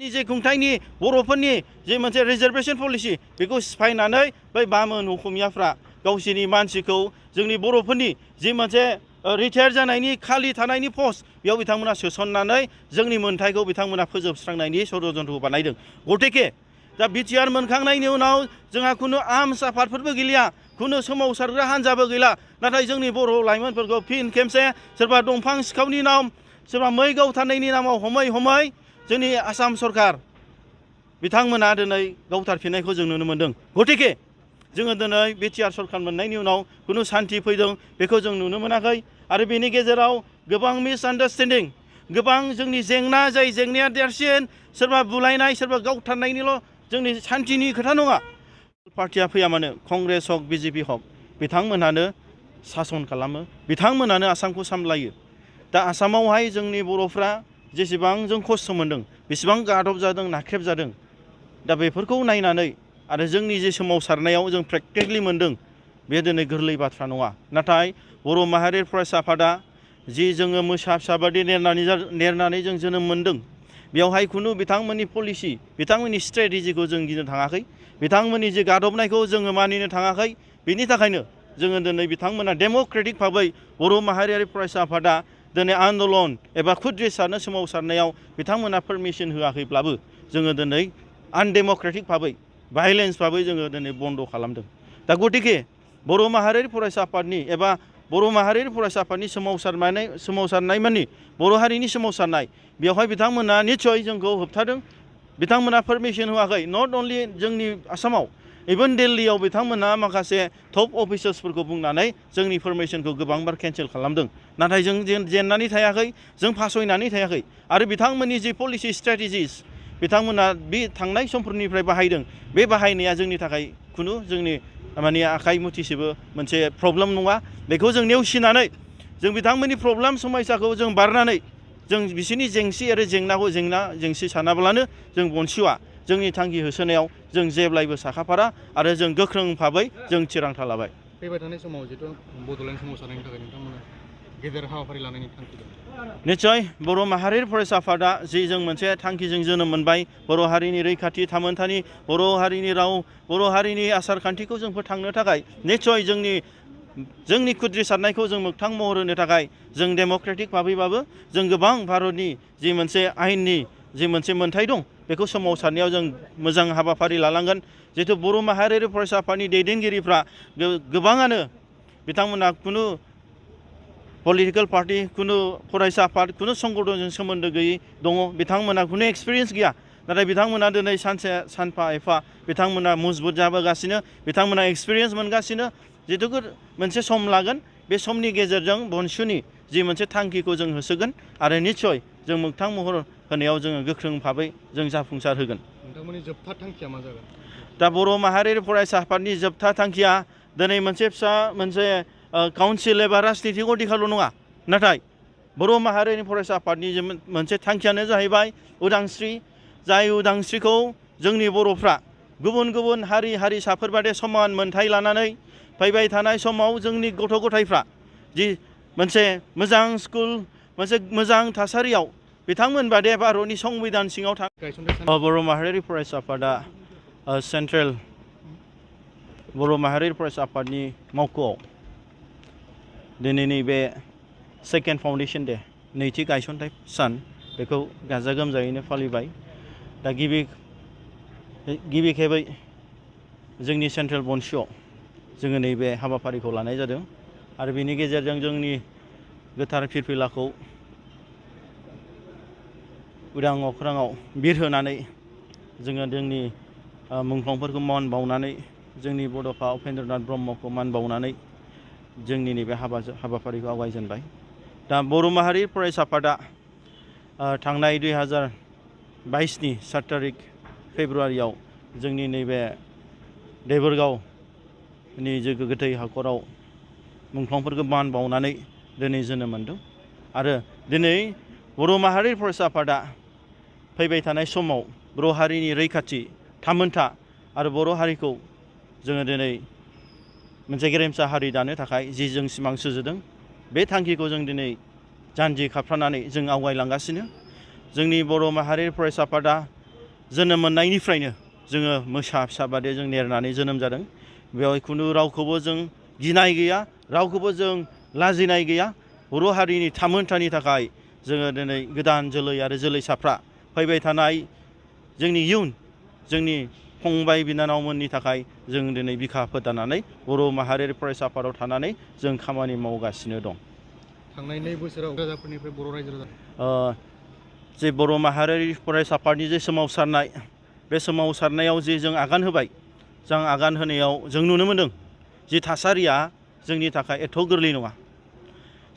जे खुंथायनि बर'फोरनि जे मोनसे रिजार्भेशन पलिसि बेखौ सिफायनानै बै बामोन असमियाफ्रा गावसोरनि मानसिखौ जोंनि बर'फोरनि जे मोनसे रिटायार जानायनि खालि थानायनि पस्ट बेयाव बिथांमोना सोसननानै जोंनि मोनथायखौ बिथांमोना फोजोबस्रांनायनि षड्यन्त्रखौ बानायदों। गतिके दा बिटिआर मोनखांनायनि उनाव जोंहा खुनु आर्मस आफादफोरबो गैलिया, खुनु सोमावसारग्रा हान्जाबो गैला, नाथाय जोंनि बर' लाइमोनफोरखौ फिन खेबसे सोरबा दंफां सिखावनि नाम, सोरबा मै गावथारनायनि नामाव हमै हमै जोंनि आसाम सरकार बिथांमोना दिनै गावथारफिननायखौ जों नुनो मोन्दों। गतिके जोङो दिनै बिटिआर सरकार मोननायनि उनाव खुनु सान्थि फैदों बेखौ जों नुनो मोनाखै। आरो बेनि गेजेराव गोबां मिसआन्डारस्टेन्डिं, गोबां जोंनि जेंना, जाय जेंनाया देरसिन सोरबा बुलायनाय, सोरबा गावथारनायनिल' जोंनि सान्थिनि खोथा नङा। पार्टिया फैया मानो, कंग्रेस हक बिजेपि हक, बिथांमोनानो सासन खालामो, बिथांमोनानो आसामखौ सामलायो। दा आसामावहाय जोंनि बर'फ्रा जेसेबां जों खस्थ' मोन्दों, बेसेबां गादब जादों, नाख्रेब जादों, दा बेफोरखौ नायनानै आरो जोंनि जे सोमावसारनायाव जों प्रेक्टिकेलि मोन्दों, बे दिनै गोरलै बाथ्रा नङा। नाथाय बर' माहारि फरायसा आफादा जि जोङो मोसा फिसा बादि नेरनानै जों जोनोम मोन्दों, बेवहाय खुनु बिथांमोननि पलिसि, बिथांमोननि स्ट्रेटेजिखौ जों गिनो थाङाखै, बिथांमोननि जे गादबनायखौ जोङो मानिनो थाङाखै। बेनि थाखायनो जोङो दिनै बिथांमोना डेम'क्रेटिक भाबै बर' माहारियारि फरायसा आफादा दिनै आन्दलन एबा खुद्रि सारनो सोमावसारनायाव बिथांमोना पारमिसन होआखैब्लाबो जोङो दिनै आनडेम'क्रेटिक भाबै, भायलेन्स भाबै जोङो दिनै बन्द' खालामदों। दा गतिके बर' माहारियारि फरायसा आफादनि एबा बर' माहारियारि फरायसा आफादनि सोमावसारनाय मानि बर' हारिनि सोमावसारनाय, बेवहाय बिथांमोना निस्सय जोंखौ होबथादों, बिथांमोना पारमिसन होआखै। नट अनलि जोंनि आसामाव, इभेन दिल्लीयाव बिथांमोना माखासे टप अफिसार्सफोरखौ बुंनानै जोंनि पारमिसनखौ गोबांबार केन्सेल खालामदों। नाथाय जों जेननानै थायाखै, जों फासयनानै थायाखै। आरो बिथांमोननि जि पलिसि स्ट्रेटेजिस बिथांमोना बे थांनाय समफोरनिफ्राय बाहायदों, बे बाहायनाया जोंनि थाखाय खुनु जोंनि माने आखाइ मुथिसेबो मोनसे प्रब्लेम नङा। बेखौ जों नेवसिनानै जों बिथांमोननि प्रब्लेम समस्याखौ जों बारनानै जों बिसोरनि जेंसि आरो जेंनाखौ जेंसि सानाब्लानो जों बनसुआ जोंनि थांखि होसोनायाव जों जेब्लायबो साखाफारा आरो जों गोख्रों भाबै जों थिरांथा लाबाय। फैबाय थानाय समाव जिथु बड'लेण्ड सोमावसारनायनि थाखाय नोंथांमोना गेदेर हाबाफारि लानायनि थांखि दं। निस्सय बर' माहारियारि फरायसा आफादा जि जों मोनसे थांखिजों जोनोम मोनबाय, बर' हारिनि रैखाथि थामोन्थानि, बर' हारिनि राव, बर' हारिनि आसार खान्थिखौ जों फोथांनो थाखाय निस्सय जोंनि खुद्रि सारनायखौ जों मोगथां महर होनो थाखाय जों डेम'क्रेटिक भाबैबाबो जों गोबां भारतनि जि मोनसे आयेननि जि मोनसे मोन्थाय दं, बेखौ सोमावसारनायाव जों मोजां हाबाफारि लालांगोन। जिहेतु बर' माहारियारि फरायसा आफादनि दैदेनगिरिफ्रा गोबाङानो बिथांमोना खुनु पलिटिकेल पार्टि, खुनु फरायसा आफाद, खुनु संगठनजों सोमोन्दो गैयै दङ, बिथांमोना खुनु एक्सपिरियेन्स गैया। नाथाय बिथांमोना दिनै सानफा एफा बिथांमोना मजबुत जाबोगासिनो, बिथांमोना एक्सपिरियेन्स मोनगासिनो। जिहेतु मोनसे सम लागोन, बे समनि गेजेरजों बनसुनि जि मोनसे थांखिखौ जों होसोगोन आरो निस्सय जों मोगथां महर होनायाव जोङो गोख्रों भाबै जों जाफुंसार होगोन। नोंथांमोननि जोबथा थांखिया मा जागोन? दा बर' माहारियारि फरायसा आफादनि जोबथा थांखिया दिनै मोनसे फिसा मोनसे काउन्सिल एबा राजनितिक अधिकारल' नङा, नाथाय बर' माहारियारि फरायसा आफादनि मोनसे थांखियानो जाहैबाय उदांस्रि। जाय उदांस्रिखौ जोंनि बर'फ्रा गुबुन गुबुन हारि हारिसाफोर बादि समान मोनथाय लानानै फैबाय थानाय समाव जोंनि गथ' गथायफ्रा जि मोनसे मोजां स्कुल, मोनसे मोजां थासारियाव बिथांमोन बादि भारतनि संबिधान सिङाव बर' माहारियारि फरायसा आफादा सेन्ट्रेल बर' माहारियारि फरायसा आफादनि मावख'आव दिनैनि बे सेकेन्ड फाउन्डेसन डे, नैथि गायसनथाय सान, बेखौ गाजा गोमजायैनो फालिबाय। दा गिबि खेबै जोंनि सेन्ट्रेल बनसुआव जोङो नैबे हाबाफारिखौ लानाय जादों आरो बेनि गेजेरजों जोंनि गोथार फिरफिलाखौ उदां अख्राङाव बिरहोनानै जोङो जोंनि मुंख्लंफोरखौ मान बावनानै, जोंनि बड'फा उपेन्द्रनाथ ब्रह्मखौ मान बावनानै जोंनि नैबे हाबाफारिखौ आवगायजेनबाय। दा बर' माहारि फरायसा आफादा थांनाय 2022नि 7 तारिख फेब्रुवारियाव जोंनि नैबे देबोरगावनि जे गोथै हाखराव मुंख्लंफोरखौ मान बावनानै दिनै जोनोम मोन्दों। आरो दिनै बर' माहारि फरायसा आफादा फैबाय थानाय समाव बर' हारिनि रैखाथि, थामोन्था आरो बर' हारिखौ जोङो दिनै मोनसे गेरेमसा हारि दानो थाखाय जि जों सिमां सुजुदों, बे थांखिखौ जों दिनै जानजि खाफ्रानानै जों आवगायलांगासिनो। जोंनि बर' माहारि फरायसा आफादा जोनोम मोननायनिफ्रायनो जोङो मोसा फिसा बादि जों नेरनानै जोनोम जादों। बेवहाय खुनु रावखौबो जों गिनाय गैया, रावखौबो जों लाजिनाय गैया। बर' हारिनि थामोनथानि थाखाय जोङो दिनै गोदान जोलै आरो जोलैसाफ्रा फैबाय थानाय जोंनि इयुन, जोंनि फंबाय बिनानावमोननि थाखाय जों दिनै बिखा फोदानानै बर' माहारियारि फरायसा आफादाव थानानै जों खामानि मावगासिनो दं। थांनाय 2 बोसोराव राजाफोरनिफ्राय बर' रायजो राजा जे बर' माहारियारि फरायसा आफादनि जे सोमावसारनाय, बे सोमावसारनायाव जे जों आगान होबाय, जों आगान होनायाव जों नुनो मोनदों जे थासारिया जोंनि थाखाय एथ' गोरलै नङा।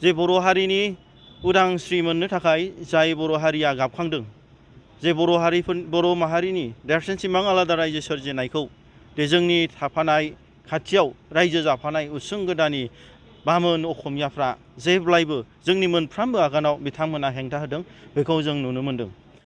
जे बर' हारिनि उदांस्रि मोननो थाखाय जाय बर' हारिया गाबखांदों, जे बर' माहारिनि देरसिन सिमां आलादा रायजो सोरजिनायखौ दे जोंनि थाफानाय खाथियाव रायजो जाफानाय उसुं गोदानि बामोन असमियाफ्रा जेब्लायबो जोंनि मोनफ्रोमबो आगानाव बिथांमोना हेंथा होदों, बेखौ जों नुनो मोनदों।